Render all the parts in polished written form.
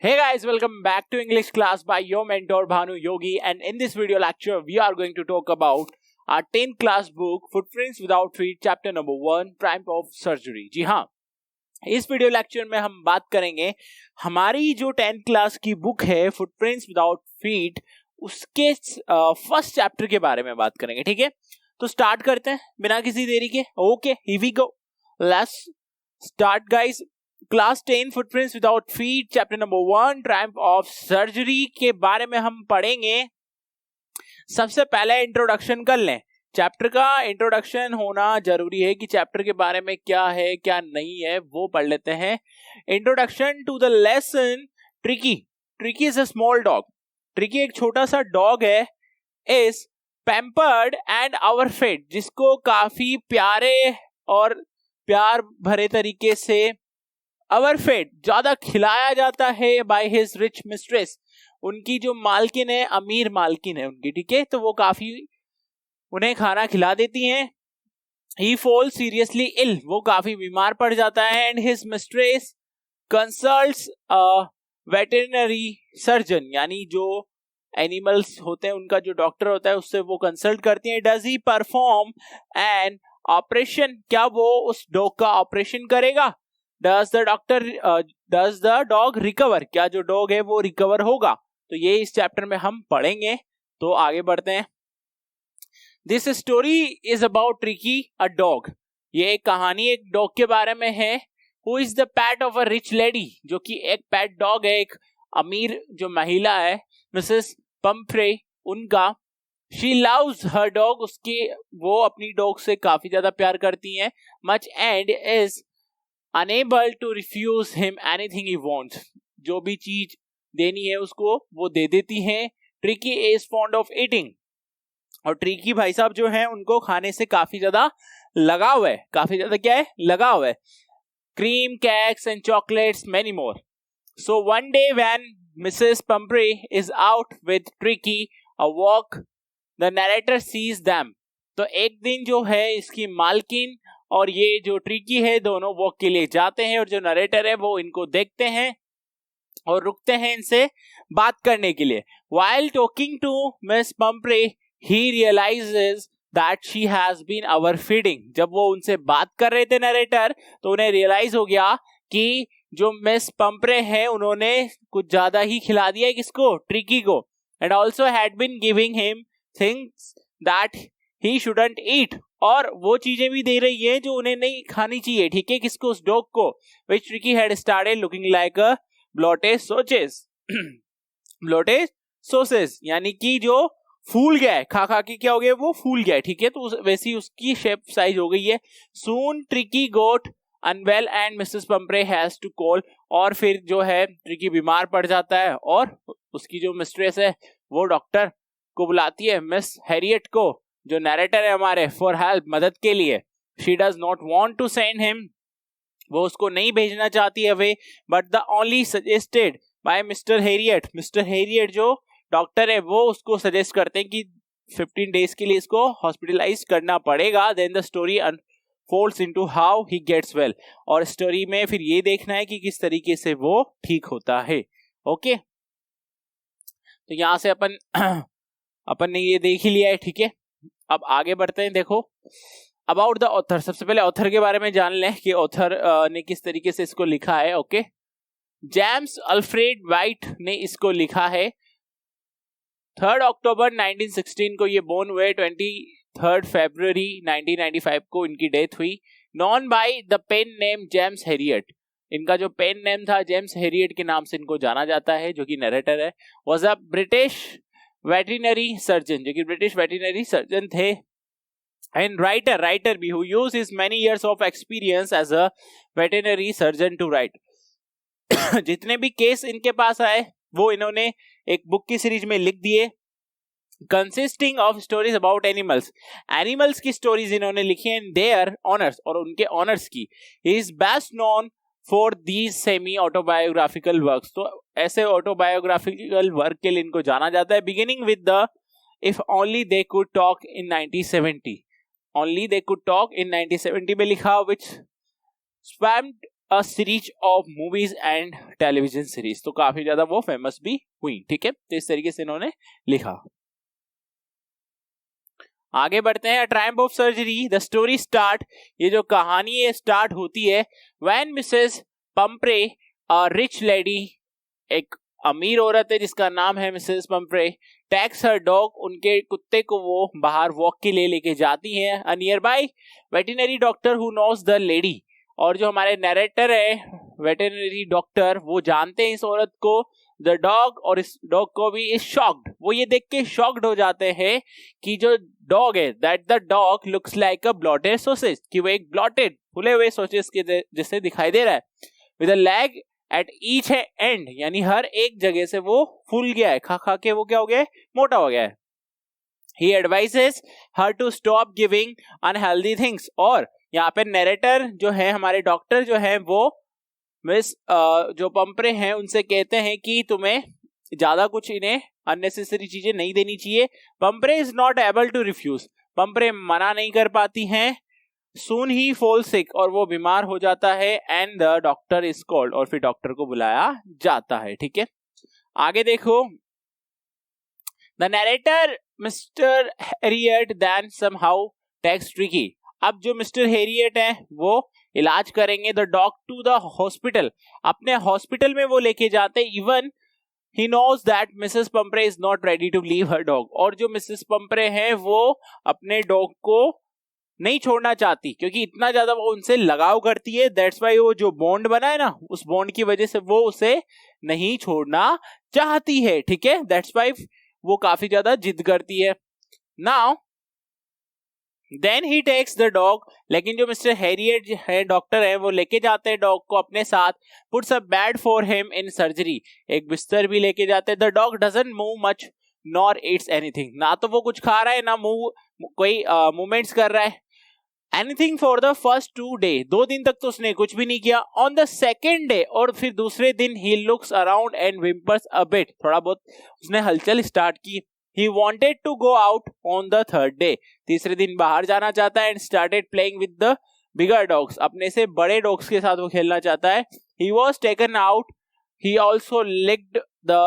Hey guys, welcome back to English class by your mentor Bhanu Yogi, and in this video lecture we are going to talk about our 10th class book Footprints Without Feet chapter number 1 Triumph of Surgery. जी हाँ, इस video lecture में हम बात करेंगे हमारी जो 10th class की book है फुटप्रिंट्स विदाउट फीट, उसके फर्स्ट चैप्टर के बारे में बात करेंगे. ठीक है, तो स्टार्ट करते हैं बिना किसी देरी के. Okay, here we go, let's start guys. Class 10 footprints without feet chapter number 1 triumph of surgery के बारे में हम पढ़ेंगे. सबसे पहले इंट्रोडक्शन कर लें. चैप्टर का इंट्रोडक्शन होना जरूरी है कि चैप्टर के बारे में क्या है क्या नहीं है वो पढ़ लेते हैं. Introduction to the lesson. Tricki. Tricki is a small dog. Tricki एक छोटा सा डॉग है. इज पैम्पर्ड एंड ओवरफेड, जिसको काफी प्यारे और प्यार भरे तरीके से ओवरफेड ज्यादा खिलाया जाता है बाय हिज रिच मिस्ट्रेस. उनकी जो मालकिन है, अमीर मालकिन है उनकी, ठीक है, तो वो काफी उन्हें खाना खिला देती हैं. ही फॉल सीरियसली इल, वो काफी बीमार पड़ जाता है. And his mistress consults veterinary surgeon, यानी जो एनिमल्स होते हैं उनका जो डॉक्टर होता है उससे वो कंसल्ट करती हैं. Does he perform an operation, क्या वो उस डॉग का ऑपरेशन करेगा. डज द डॉग रिकवर, क्या जो डॉग है वो रिकवर होगा. तो ये इस चैप्टर में हम पढ़ेंगे. तो आगे बढ़ते हैं. This story is about tricky a dog. ये एक कहानी एक डॉग के बारे में है. Who is the pet of a rich lady, जो कि एक पेट डॉग है, एक अमीर जो महिला है, मिसेस पंफ्रे, उनका. शी लव्स हर डॉग, उसकी वो अपनी डॉग से काफी ज्यादा प्यार करती हैं. Much and is unable to refuse him anything he wants, जो भी चीज देनी है उसको वो दे देती हैं. Tricky is fond of eating, और ट्रिकी भाई साहब जो हैं उनको खाने से काफी ज्यादा लगाव है. काफी ज्यादा क्या है, लगाव है. Cream, cakes and chocolates, many more. So one day when Mrs Pumphrey is out with Tricki a walk, the narrator sees them. तो एक दिन जो है इसकी मालकिन और ये जो ट्रिकी है दोनों वॉक के लिए जाते हैं, और जो नरेटर है वो इनको देखते हैं और रुकते हैं इनसे बात करने के लिए. While talking to Miss Pumphrey, he realizes that she has been overfeeding. जब वो उनसे बात कर रहे थे नरेटर, तो उन्हें रियलाइज हो गया कि जो मिस पंप्रे है उन्होंने कुछ ज्यादा ही खिला दिया है किसको, ट्रिकी को. And also had been giving him things that he shouldn't eat. और वो चीजें भी दे रही है जो उन्हें नहीं खानी चाहिए. ठीक है, किसको, उस डॉग को. Which Tricky had started looking like a bloated sausage. bloated sausage, यानी कि जो फूल गया है, खा खा के क्या हो गया, वो फूल गया है. ठीक है, तो वैसी उसकी शेप साइज हो गई है. Soon Tricky got unwell and Mrs. Pumphrey has to call. और फिर जो है ट्रिकी बीमार पड़ जाता है और उसकी जो मिस्ट्रेस है वो डॉक्टर को बुलाती है, मिस हैरियट को, जो नरेटर है हमारे, फॉर हेल्प, मदद के लिए. She does not want to send him, वो उसको नहीं भेजना चाहती है वे, but the only suggested by Mister Herriot. Mister Herriot जो डॉक्टर है वो उसको सजेस्ट करते हैं कि 15 डेज के लिए इसको हॉस्पिटलाइज करना पड़ेगा. Then the story unfolds into how he gets well. और स्टोरी में फिर ये देखना है कि किस तरीके से वो ठीक होता है. ओके, तो यहां से अपन ने ये देख ही लिया है. ठीक है, अब आगे बढ़ते हैं. देखो, अबाउट द ऑथर. सबसे पहले ऑथर के बारे में जान लें कि ऑथर ने किस तरीके से इसको लिखा है. ओके, जेम्स अल्फ्रेड वाइट ने इसको लिखा है. 3 अक्टूबर 1916 को ये बोर्न हुए. 23 फरवरी 1995 को इनकी डेथ हुई. Known by the pen name James Herriot. इनका जो पेन नेम था जेम्स हैरियट के नाम से इनको जाना जाता है, जो कि नरेटर है. Was a British veterinary surgeon, जो कि ब्रिटिश वेटरनरी सर्जन थे. एंड राइटर भी, who used his many years of experience as a veterinary surgeon to write. जितने भी केस इनके पास आए वो इन्होंने एक बुक की सीरीज में लिख दिए, consisting of stories about animals की स्टोरीज इन्होंने लिखी हैं, देयर ऑनर्स, और उनके ऑनर्स की. He is best known for these semi autobiographical works. तो ऐसे ऑटोबायोग्राफिकल वर्क के लिए इनको जाना जाता है. Beginning with the if only they could talk in 1970. Only they could talk in 1970 में लिखा, which spanned a series of movies and television series, तो काफी ज्यादा वो फेमस भी हुई, ठीक है। तो इस तरीके से इन्होंने लिखा। आगे बढ़ते हैं। Triumph of surgery, the story start, ये जो कहानी है स्टार्ट होती है when Mrs Pumphrey, a rich lady, एक अमीर औरत है जिसका नाम है Mrs Pumphrey, takes her dog, उनके कुत्ते को वो बाहर वॉक के लिए लेके जाती हैं। A nearby veterinary doctor who knows the lady, और जो हमारे नरेटर है वेटरनरी डॉक्टर वो जानते हैं इस औरत को। द डॉग, और इस डॉग को भी इज शॉक्ड, वो ये देख के शॉक्ड हो जाते हैं कि जो डॉग है that the dog looks like a blotted sausage, कि वो एक ब्लॉटेड फूले हुए सॉसेज के जैसे दिखाई दे रहा है। With a leg at each and, यानी हर एक जगह से वो फूल गया है, खा खा के वो क्या हो गया है, मोटा हो गया है। He advises her to stop giving unhealthy things, और यहाँ पे नरेटर जो है हमारे डॉक्टर जो है वो मिस जो पंपरे हैं उनसे कहते हैं कि तुम्हें ज्यादा कुछ इन्हें अननेसेसरी चीजें नहीं देनी चाहिए। Pumphrey is not able to refuse, Pumphrey मना नहीं कर पाती हैं। सून ही फॉल सिक, और वो बीमार हो जाता है। And the doctor is called, और फिर डॉक्टर को बुलाया जाता है, ठीक है। आगे देखो, the narrator Mister Herriot then somehow takes Tricki, अब जो मिस्टर हैरियट है वो इलाज करेंगे the dog to the hospital, अपने हॉस्पिटल में वो लेके जाते। Even he knows that Mrs Pumphrey is not ready to leave her dog, और जो मिसेस पंपरे हैं वो अपने डॉग को नहीं छोड़ना चाहती क्योंकि इतना ज्यादा वो उनसे लगाव करती है। दैट्स वाई वो जो बॉन्ड बना है ना, उस बॉन्ड की वजह से वो उसे नहीं छोड़ना चाहती है, ठीक है। दैट्स वाई वो काफी ज्यादा जिद करती है। Now then he takes the dog, लेकिन जो मिस्टर हैरियट है डॉक्टर है वो लेके जाते हैं डॉग को अपने साथ। Puts a bed for him in surgery, एक बिस्तर भी लेके जाते हैं। The dog doesn't move much nor Yeats anything, ना तो वो कुछ खा रहा है ना कोई मूवमेंट्स कर रहा है। Anything for the first 2 day, 2 दिन तक तो उसने कुछ भी नहीं किया। ऑन द सेकेंड डे, और फिर दूसरे दिन ही looks around and whimpers a bit, थोड़ा बहुत उसने हलचल स्टार्ट की। He wanted to go out on the third day, तीसरे दिन बाहर जाना चाहता है। and started playing with the bigger dogs, अपने से बड़े डॉग्स के साथ वो खेलना चाहता है। He was taken out, he also licked the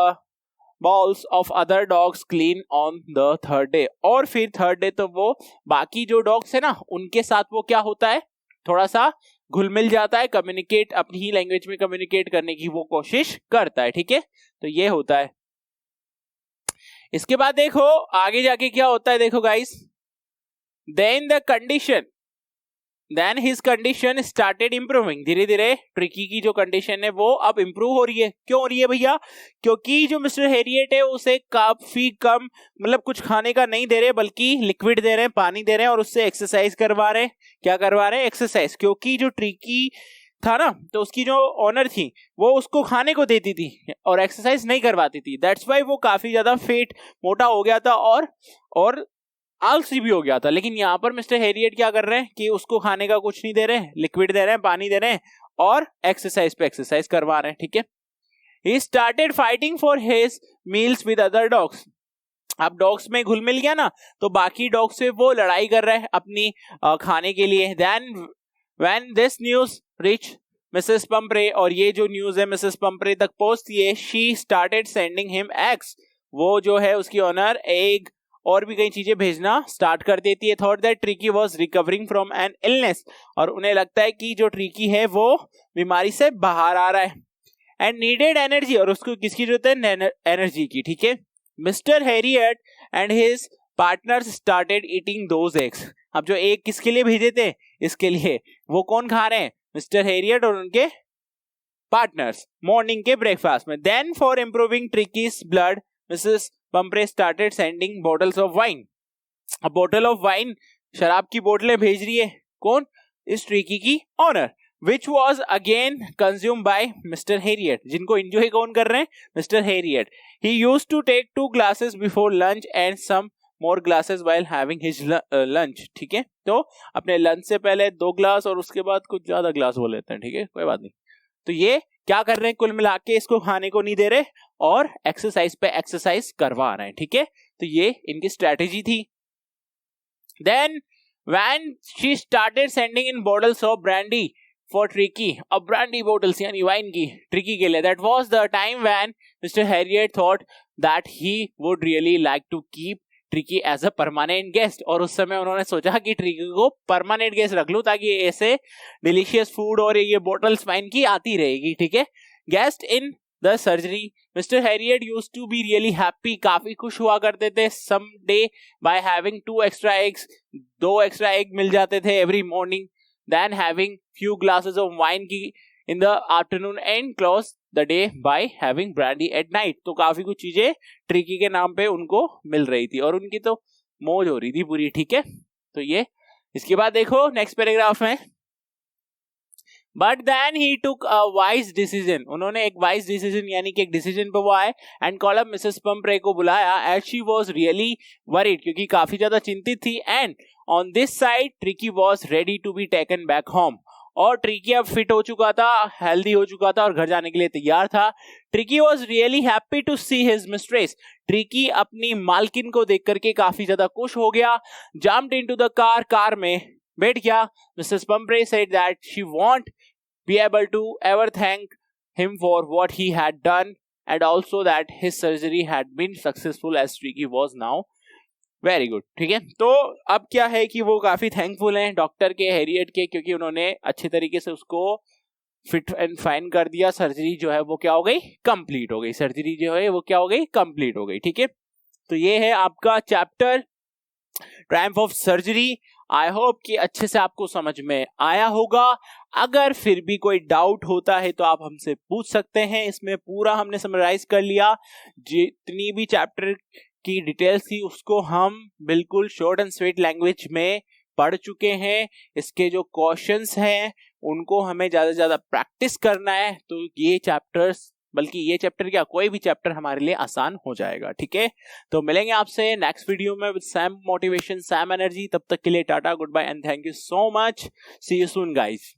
balls of other dogs clean on the third day, और फिर थर्ड डे तो वो बाकी जो डॉग्स है ना उनके साथ वो क्या होता है, थोड़ा सा घुल मिल जाता है, कम्युनिकेट, अपनी ही लैंग्वेज में कम्युनिकेट करने की वो कोशिश करता है, ठीक है। तो ये होता है। इसके बाद देखो आगे जाके क्या होता है, देखो guys, then his condition started improving, धीरे धीरे ट्रिकी की जो कंडीशन है वो अब इंप्रूव हो रही है। क्यों हो रही है भैया, क्योंकि जो मिस्टर हैरियट है उसे काफी कम, मतलब कुछ खाने का नहीं दे रहे बल्कि लिक्विड दे रहे हैं, पानी दे रहे हैं, और उससे एक्सरसाइज करवा रहे हैं। क्या करवा रहे हैं, एक्सरसाइज, क्योंकि जो ट्रिकी था ना तो उसकी जो ऑनर थी वो उसको खाने को देती थी और एक्सरसाइज नहीं करवाती थी। दैट्स वाई वो काफी ज्यादा फेट, मोटा हो गया था और आलसी भी हो गया था। लेकिन यहाँ पर मिस्टर हैरियट क्या कर रहे हैं कि उसको खाने का कुछ नहीं दे रहे, लिक्विड दे रहे हैं, पानी दे रहे हैं, और एक्सरसाइज पे एक्सरसाइज करवा रहे हैं, ठीक है। He started fighting for his meals with other dogs, अब डॉग्स में घुल मिल गया ना तो बाकी डॉग से वो लड़ाई कर रहे हैं अपनी खाने के लिए। Then When this news reached Mrs. Pumphrey, और ये जो न्यूज है मिसेस पंपरे तक पहुंचती है, she started sending him eggs, वो जो है उसकी ऑनर एग और भी कई चीजें भेजना स्टार्ट कर देती है। Thought that tricky was recovering from an illness, और उन्हें लगता है कि जो ट्रिकी है वो बीमारी से बाहर आ रहा है। एंड नीडेड एनर्जी, और उसको किसकी जरूरत है, एनर्जी की, ठीक है। Mister Harriet and his partners started eating those eggs, अब जो एग किसके लिए भेजे थे, इसके लिए, वो कौन खा रहे हैं, मिस्टर हैरियट और उनके पार्टनर्स, मॉर्निंग के ब्रेकफास्ट में। Then for improving Tricki's blood Mrs Pumphrey started sending bottles of wine, अब बॉटल ऑफ वाइन, शराब की बोतलें भेज रही है, कौन, इस ट्रिकी की honour, which was again consumed by Mr. Harriet, जिनको enjoy कौन कर रहे हैं, Mr. Harriet. He used to take 2 glasses before lunch and some more glasses while having his lunch, ठीक है। तो अपने लंच से पहले 2 ग्लास और उसके बाद कुछ ज्यादा ग्लास वो लेते हैं, ठीक है, कोई बात नहीं। तो ये क्या कर रहे हैं, कुल मिला के इसको खाने को नहीं दे रहे और एक्सरसाइज पे एक्सरसाइज करवा रहे हैं, ठीक है। तो ये इनकी स्ट्रेटेजी थी। Then when she started sending in bottles of brandy for Tricki a brandy bottles यानी वाइन की ट्रिकी के लिए. That was the time when Mr Herriot thought that he would really like to keep Tricki as a permanent guest. और उस समय उन्होंने सोचा कि ट्रिकी को परमानेंट गेस्ट रख लूं ताकि ऐसे डिलीशियस फूड और ये बॉटल्स वाइन की आती रहेगी. ठीक है. Guest in the surgery Mister Herriot used to be really happy. काफी खुश हुआ करते थे some day by having 2 extra eggs. 2 extra egg मिल जाते थे every morning. Then having few glasses of wine की in the afternoon and close the day by having brandy at night. तो काफी कुछ चीजें ट्रिकी के नाम पे उनको मिल रही थी और उनकी तो मौज हो रही थी पूरी. ठीक है. तो ये इसके बाद देखो नेक्स्ट पैराग्राफ में. But then he took a wise decision. उन्होंने एक वाइज डिसीजन यानी कि एक डिसीजन पे वो आए and call up Mrs Pumphrey को बुलाया as she was really worried. क्योंकि काफी ज्यादा चिंतित थी. And on this side Tricki was ready to be taken back home. और ट्रिकी अब फिट हो चुका था, हेल्दी हो चुका था और घर जाने के लिए तैयार था. Tricki was really happy to see his mistress. Tricki अपनी मालकिन को देख करके काफी ज्यादा खुश हो गया. Jumped into the car. Car में बैठ गया. Mrs Pumphrey said that she want be able to ever thank him for what he had done and also that his surgery had been successful as Tricky was now very good. ठीक है. तो अब क्या है कि वो काफी thankful हैं डॉक्टर के, हैरियट के, क्योंकि उन्होंने अच्छे तरीके से उसको फिट एंड फाइन कर दिया. सर्जरी जो है वो क्या हो गई, कंप्लीट हो गई. सर्जरी जो है वो क्या हो गई, कंप्लीट हो गई. ठीक है. तो ये है आपका chapter Triumph of surgery. I hope कि अच्छे से आपको समझ में आया होगा. अगर फिर भी कोई डाउट होता है तो आप हमसे पूछ सकते हैं. इसमें पूरा हमने समराइज कर लिया. जितनी भी चैप्टर की डिटेल्स थी उसको हम बिल्कुल शॉर्ट एंड स्वीट लैंग्वेज में पढ़ चुके हैं. इसके जो क्वेश्चंस हैं उनको हमें ज्यादा से ज्यादा प्रैक्टिस करना है. तो ये चैप्टर्स, बल्कि ये चैप्टर क्या, कोई भी चैप्टर हमारे लिए आसान हो जाएगा. ठीक है. तो मिलेंगे आपसे नेक्स्ट वीडियो में with same motivation, same energy. तब तक के लिए tata, goodbye and thank you so much. See you soon guys.